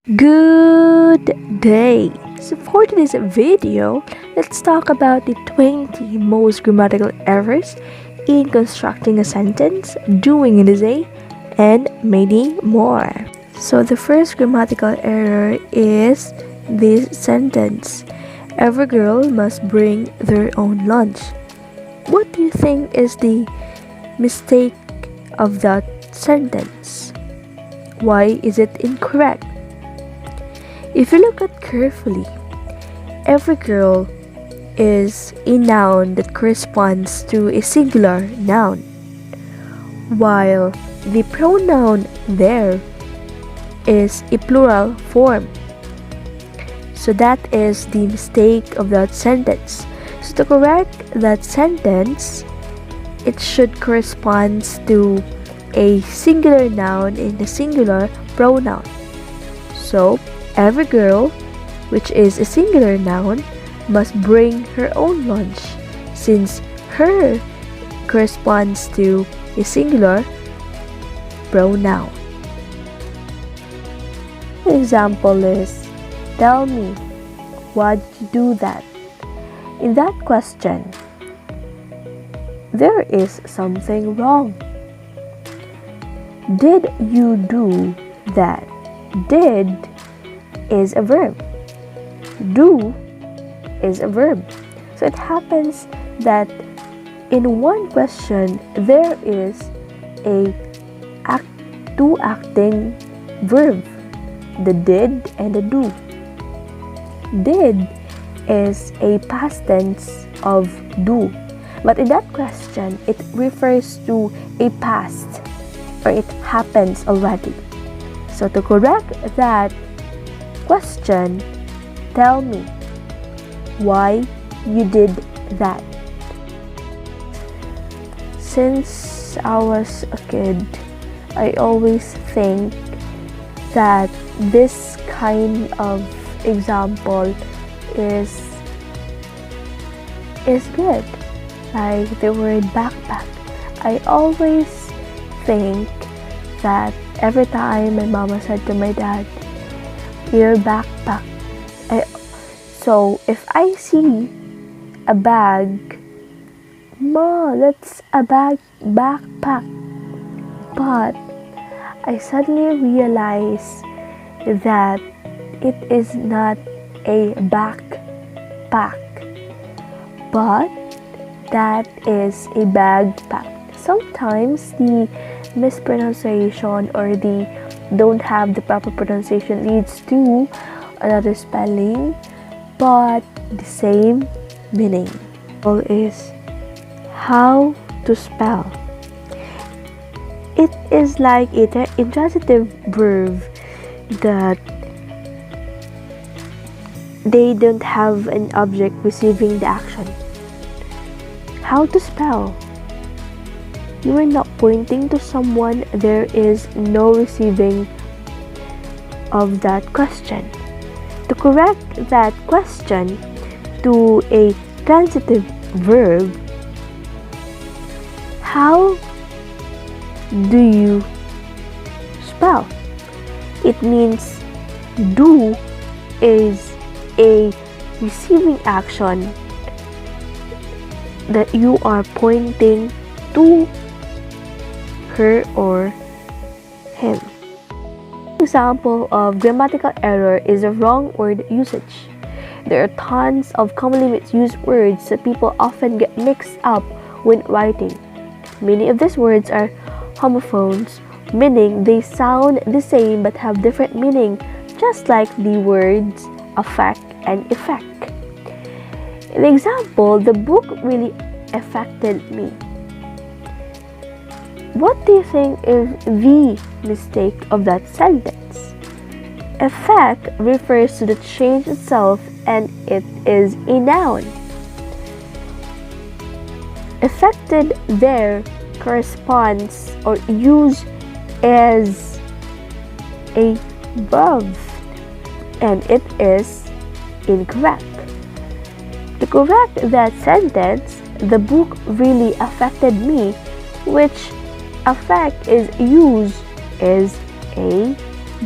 Good day! So for today's video, let's talk about the 20 most grammatical errors in constructing a sentence, doing an essay, and many more. So the first grammatical error is this sentence. Every girl must bring their own lunch. What do you think is the mistake of that sentence? Why is it incorrect? If you look at carefully, every girl is a noun that corresponds to a singular noun, while the pronoun there is a plural form. So that is the mistake of that sentence. So to correct that sentence, it should correspond to a singular noun and a singular pronoun. So every girl, which is a singular noun, must bring her own lunch, since her corresponds to a singular pronoun. The example is, tell me, why did you do that? In that question, there is something wrong. Did you do that? Did is a verb. Do is a verb. So it happens that in one question there is two acting verb, the did and the do. Did is a past tense of do, but in that question it refers to a past, or it happens already. So to correct that question, tell me why you did that. Since I was a kid, I always think that this kind of example is good. Like the word backpack. I always think that every time my mama said to my dad, your backpack. So if I see a bag, Ma, that's a backpack. But I suddenly realize that it is not a backpack, but that is a backpack. Sometimes the mispronunciation or the don't have the proper pronunciation leads to another spelling, but the same meaning. All is how to spell. It is like an intransitive verb that they don't have an object receiving the action. How to spell? You are not pointing to someone, there is no receiving of that question. To correct that question to a transitive verb, how do you spell? It means do is a receiving action that you are pointing to her or him. Example of grammatical error is a wrong word usage. There are tons of commonly misused words that people often get mixed up when writing. Many of these words are homophones, meaning they sound the same but have different meaning, just like the words affect and effect. In the example, the book really affected me. What do you think is the mistake of that sentence? Effect refers to the change itself and it is a noun. Affected there corresponds or used as a verb, and it is incorrect. To correct that sentence, the book really affected me, which affect is used as a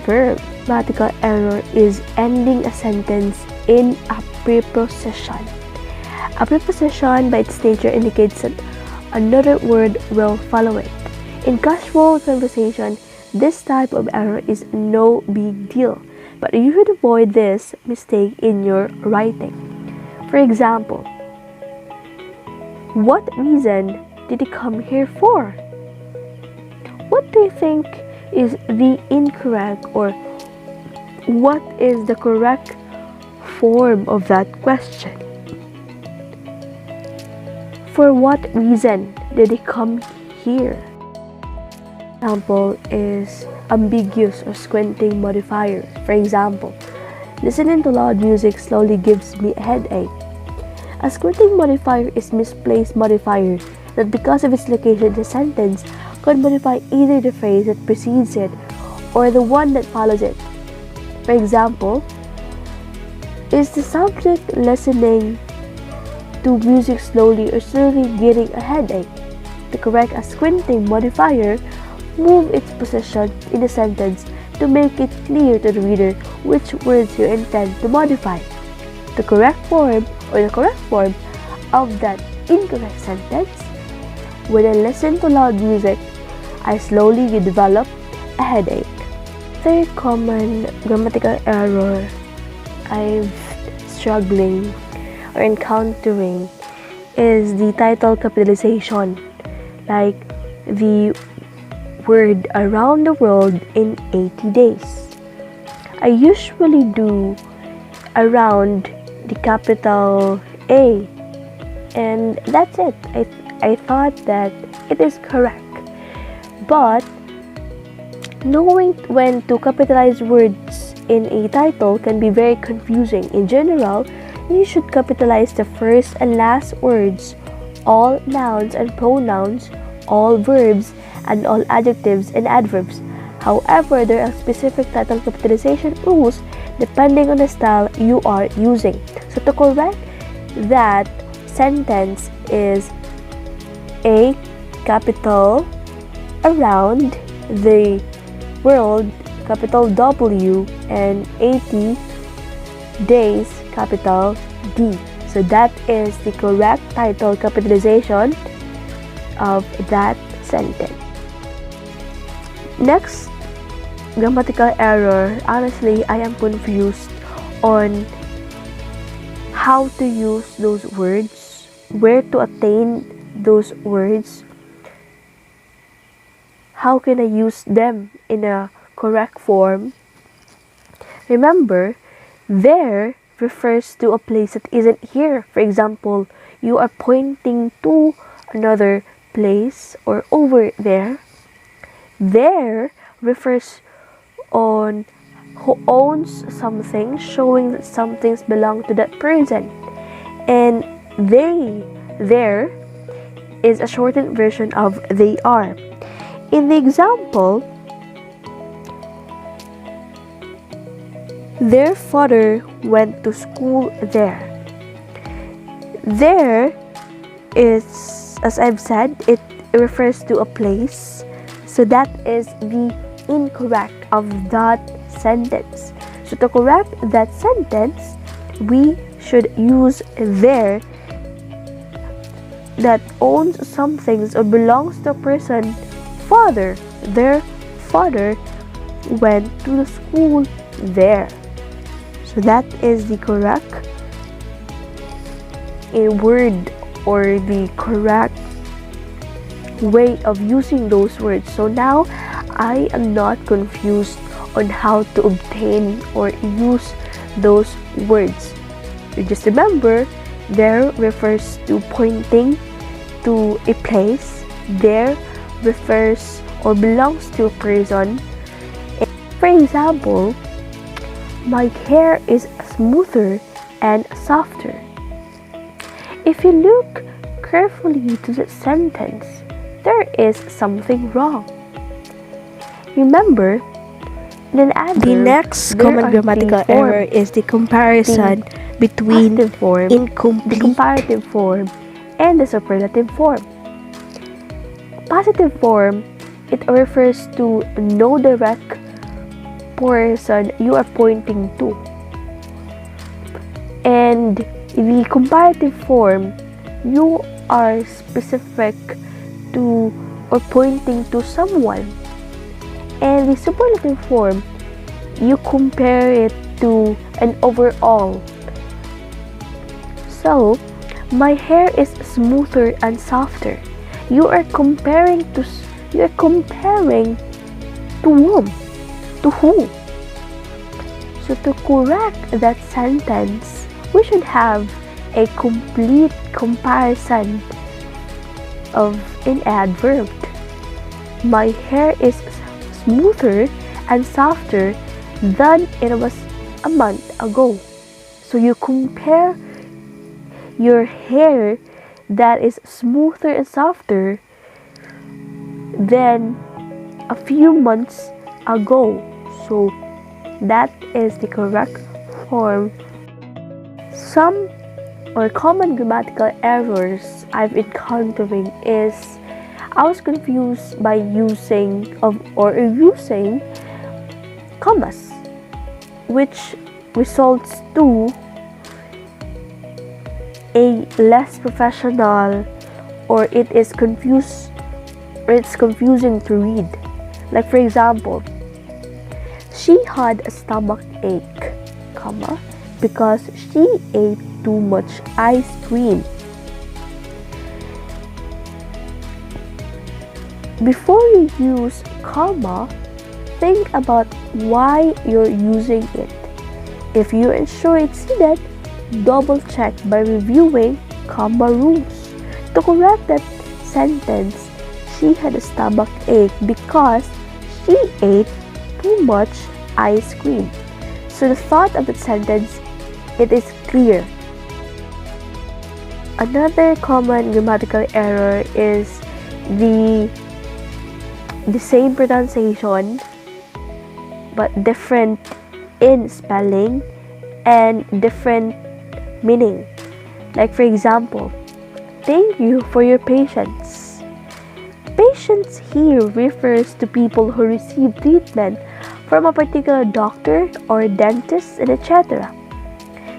verb. grammatical error is ending a sentence in a preposition. A preposition by its nature indicates that another word will follow it. In casual conversation, this type of error is no big deal, but you should avoid this mistake in your writing. For example, what reason did he come here for? What do you think is the incorrect or what is the correct form of that question? For what reason did he come here? Example is ambiguous or squinting modifier. For example, listening to loud music slowly gives me a headache. A squinting modifier is misplaced modifier that because of its location in the sentence could modify either the phrase that precedes it or the one that follows it. For example, is the subject listening to music slowly or slowly getting a headache? To correct a squinting modifier, move its position in the sentence to make it clear to the reader which words you intend to modify. The correct form of that incorrect sentence: when I listen to loud music, I slowly develop a headache. Third common grammatical error I'm struggling or encountering is the title capitalization, like the word around the world in 80 days. I usually do around the capital A, and that's it. I thought that it is correct, but knowing when to capitalize words in a title can be very confusing. In general, you should capitalize the first and last words, all nouns and pronouns, all verbs, and all adjectives and adverbs. However, there are specific title capitalization rules depending on the style you are using. So to correct that sentence is A capital around the world capital W and 80 days capital D. So that is the correct title capitalization of that sentence. Next grammatical error. Honestly, I am confused on how to use those words, where to attain those words, how can I use them in a correct form. Remember, there refers to a place that isn't here. For example, you are pointing to another place or over there. There refers on who owns something, showing that some things belong to that person. And there is a shortened version of they are. In the example, their father went to school there. There is, as I've said, it refers to a place. So that is the incorrect of that sentence. So to correct that sentence, we should use there that owns some things or belongs to a person. Father, their father went to the school there. So that is the correct word or the correct way of using those words. So now I am not confused on how to obtain or use those words. You just remember, there refers to pointing to a place. There refers or belongs to a person. For example, my hair is smoother and softer. If you look carefully to the sentence, there is something wrong. Remember, in an adverb, the next common grammatical error is the comparison between the comparative form, and the superlative form. Positive form, it refers to no direct person you are pointing to. And the comparative form, you are specific to or pointing to someone. And the superlative form, you compare it to an overall. So, my hair is smoother and softer. You are comparing to whom? To who? So to correct that sentence, we should have a complete comparison of an adverb. My hair is smoother and softer than it was a month ago. So you compare your hair that is smoother and softer than a few months ago. So that is the correct form. Some or common grammatical errors I've encountering is I was confused by using commas, which results to a less professional, or it's confusing to read. Like for example, she had a stomach ache, comma, because she ate too much ice cream. Before you use comma, think about why you're using it. If you're unsure it's needed, double check by reviewing comma rules. To correct that sentence, she had a stomach ache because she ate too much ice cream. So the thought of the sentence, it is clear. Another common grammatical error is the same pronunciation but different in spelling and different meaning. Like for example, thank you for your patience. Patients here refers to people who receive treatment from a particular doctor or dentist and etc.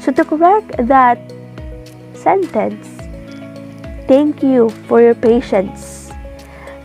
So to correct that sentence, thank you for your patience.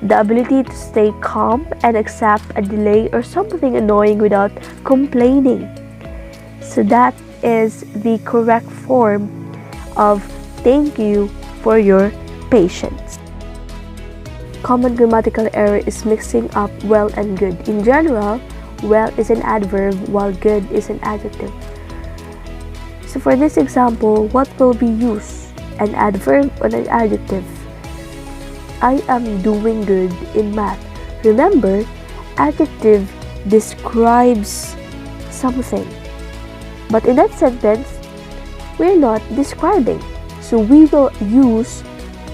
The ability to stay calm and accept a delay or something annoying without complaining. So that is the correct form of thank you for your patience. Common grammatical error is mixing up well and good. In general, well is an adverb while good is an adjective. So for this example, what will be used? An adverb or an adjective? I am doing good in math. Remember, adjective describes something. But in that sentence, we're not describing. So we will use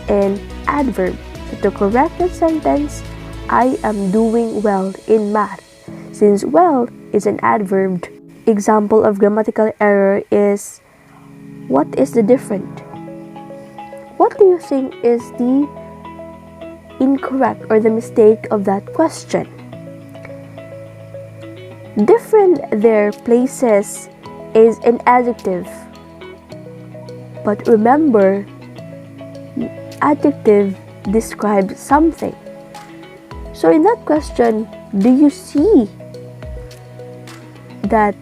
an adverb. So to correct that sentence, I am doing well in math. Since well is an adverb, example of grammatical error is, what is the different? What do you think is the incorrect or the mistake of that question? Different their places is an adjective. But remember, adjective describes something. So in that question, do you see that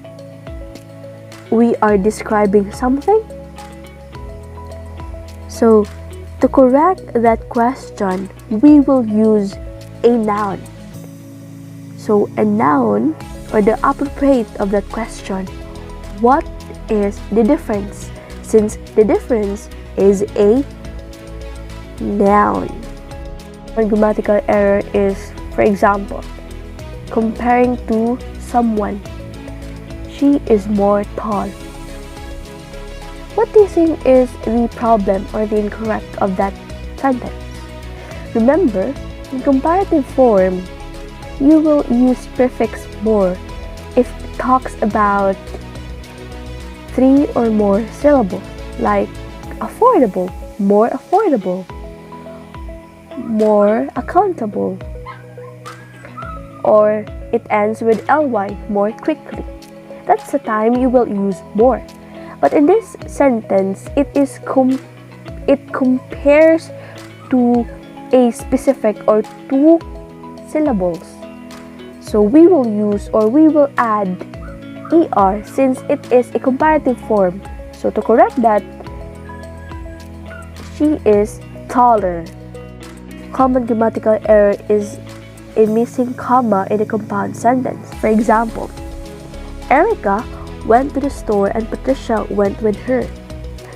we are describing something? So to correct that question, we will use a noun. So a noun or the appropriate of that question, what is the difference? Since the difference is a noun. One grammatical error is, for example, comparing to someone. She is more tall. What do you think is the problem or the incorrect of that sentence? Remember, in comparative form, you will use prefix more if it talks about 3 or more syllables, like affordable, more accountable, or it ends with ly more quickly. That's the time you will use more. But in this sentence, it compares to a specific or two syllables. So we will use or we will add er since it is a comparative form. So to correct that, she is taller. Common grammatical error is a missing comma in a compound sentence. For example, Erica went to the store and Patricia went with her.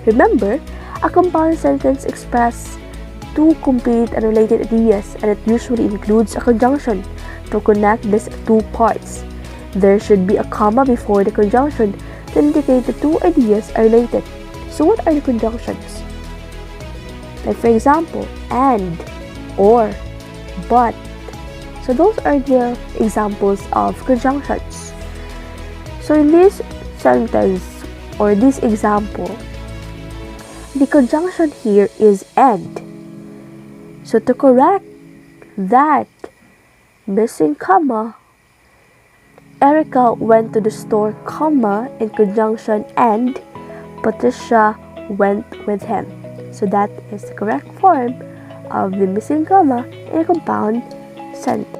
Remember, a compound sentence expresses two complete and related ideas, and it usually includes a conjunction to connect these two parts. There should be a comma before the conjunction to indicate the two ideas are related. So what are the conjunctions? Like for example, and, or, but. So those are the examples of conjunctions. So in this sentence or this example, the conjunction here is and. So to correct that missing comma, Erica went to the store, comma, in conjunction and Patricia went with him. So that is the correct form of the missing comma in a compound sentence.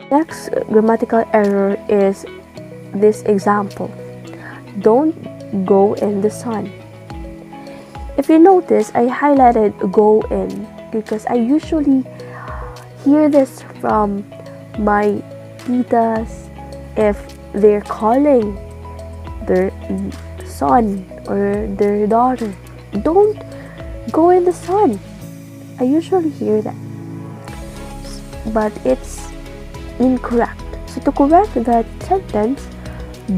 Next grammatical error is this example. Don't go in the sun. If you notice, I highlighted go in because I usually hear this from my titas if they're calling their son or their daughter. Don't go in the sun. I usually hear that. But it's incorrect. So to correct that sentence,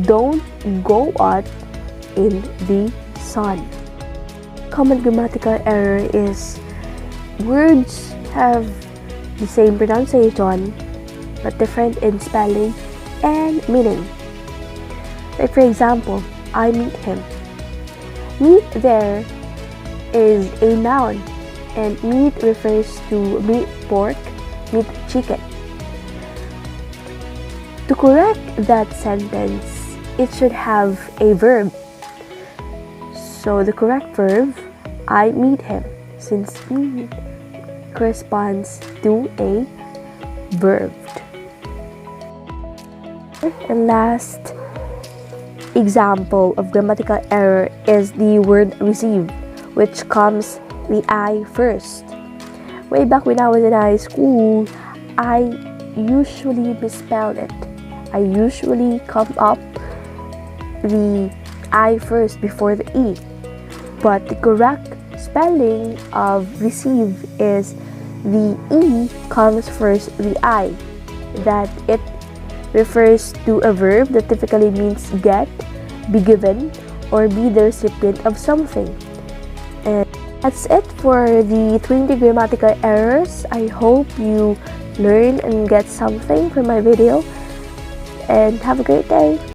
don't go out in the sun. Common grammatical error is words have the same pronunciation but different in spelling and meaning. Like for example, I meet him. Meat there is a noun, and meat refers to meat pork, meat chicken. To correct that sentence, it should have a verb. So the correct verb, I meet him, since meet corresponds to a verb. And last example of grammatical error is the word receive, which comes the I first. Way back when I was in high school, I usually misspelled it. I usually come up the I first before the E. But the correct spelling of receive is the E comes first the I. That it refers to a verb that typically means get, be given, or be the recipient of something. And that's it for the 20 grammatical errors. I hope you learn and get something from my video. And have a great day.